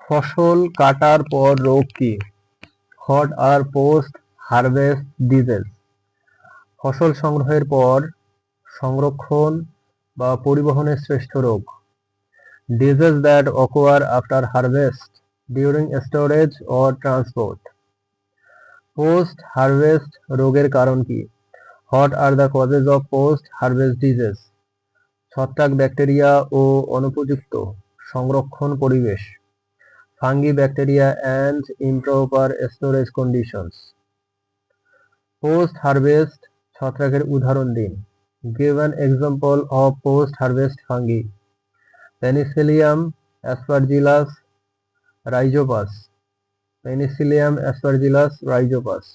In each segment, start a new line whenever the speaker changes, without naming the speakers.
ফসল কাটার পর রোগ কি? What are post harvest disease? ফসল সংগ্রহের পর সংরক্ষণ বা পরিবহনের শ্রেষ্ঠ রোগ। Disease that occur after harvest, during storage or transport. Post harvest রোগের কারণ কি? What are the causes of post harvest disease? ছত্রাক, ব্যাকটেরিয়া ও অনুপযুক্ত সংরক্ষণ পরিবেশ। Fungi, bacteria and improper storage conditions. Post harvest ছত্রাকের উদাহরণ দিন। Give an example of post harvest fungi. Penicillium aspergillus rhizopus. Penicillium aspergillus rhizopus.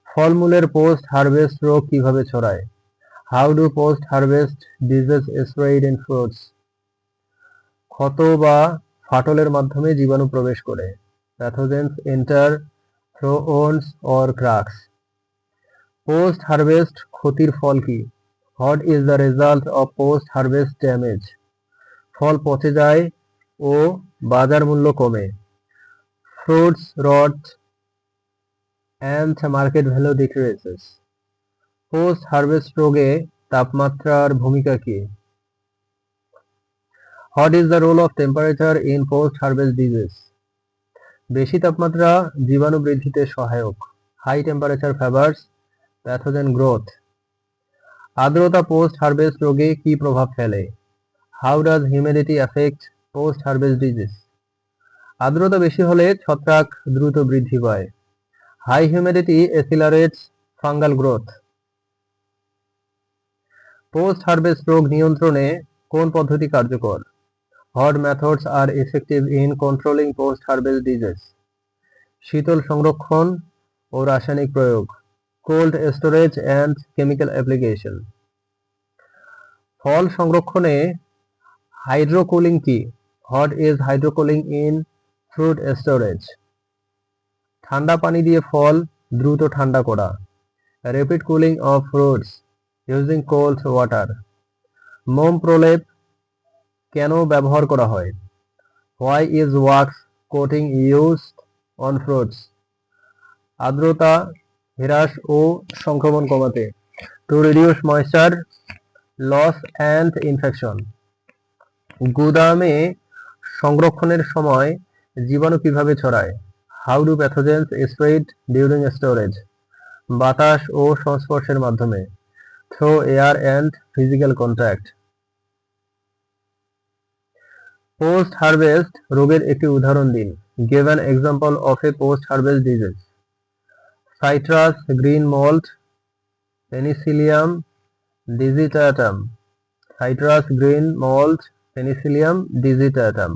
ফলমূলের পোস্ট হারভেস্ট রোগ কিভাবে ছড়ায়? How do post harvest diseases spread in fruits? ক্ষত বা ফাটলের মাধ্যমে জীবাণু প্রবেশ করে। Pathogens enter through wounds or cracks. Post harvest ক্ষতির ফল কি? What is the result of post harvest damage? ফল পচে যায় ও বাজার মূল্য কমে। Fruits rot and market value decreases. Post harvest রোগে তাপমাত্রার ভূমিকা কি? What is the role of temperature in post harvest disease? বেশি তাপমাত্রা জীবাণু বৃদ্ধিতে সহায়ক। High temperature favors pathogen growth. আর্দ্রতা পোস্ট হারভেস্ট রোগে কি প্রভাব ফেলে? How does humidity affect post harvest disease? আর্দ্রতা বেশি হলে ছত্রাক দ্রুত বৃদ্ধি পায়। High humidity accelerates fungal growth. Post harvest রোগ নিয়ন্ত্রণে কোন পদ্ধতি কার্যকর? What methods are effective in controlling post harvest disease? শীতল সংরক্ষণ ও রাসায়নিক প্রয়োগ। Cold storage and chemical application. ফল সংরক্ষণে হাইড্রোকুলিং কি? What is hydroculling in fruit storage? ঠান্ডা পানি দিয়ে ফল দ্রুত ঠান্ডা করা। Rapid cooling of fruits using cold water. মোম প্রলেপ কেন ব্যবহার করা হয়? Why is wax coating used on fruits? আর্দ্রতা হ্রাস ও সংক্রমণ কমাতে। To reduce moisture loss and infection. গুদামে সংরক্ষণের সময় জীবাণু কিভাবে ছড়ায়? How do pathogens spread during storage? বাতাস ও সংস্পর্শের মাধ্যমে। Through air and physical contact. Post harvest রোগের একটি উদাহরণ দিন। Give an example of a post harvest disease. Citrus green mold, Penicillium digitatum. Citrus green mold, Penicillium digitatum.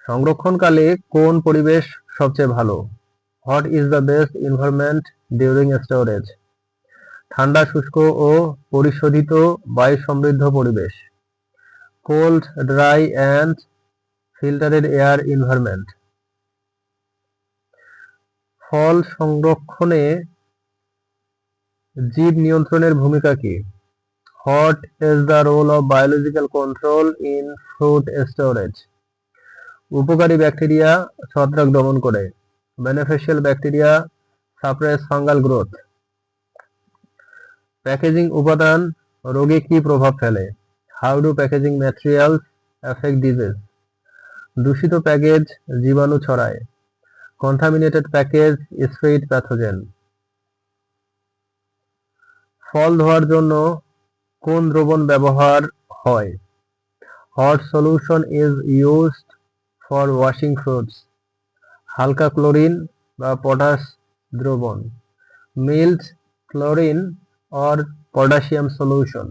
সংরক্ষণকালে কোন পরিবেশ সবচেয়ে ভালো? What is the best environment during storage? ঠান্ডা, শুষ্ক ও পরিশোধিত বায়ু সমৃদ্ধ পরিবেশ। Cold, dry and filtered air environment. ফল সংরক্ষণে জীব নিয়ন্ত্রণের ভূমিকা কি? What is the role of biological control in fruit storage? উপকারী ব্যাকটেরিয়া ছত্রাক দমন করে। Beneficial bacteria suppress fungal growth. Packaging উপাদান রোগে কি প্রভাব ফেলে? How do packaging materials affect disease? দূষিত প্যাকেজ জীবাণু ছড়ায়। Contaminated package spread pathogen. ফল ধোয়ার জন্য কোন দ্রবণ ব্যবহার হয়? What solution is used for washing fruits? হালকা ক্লোরিন বা পটাশ দ্রবণ। Mild chlorine or potassium solution.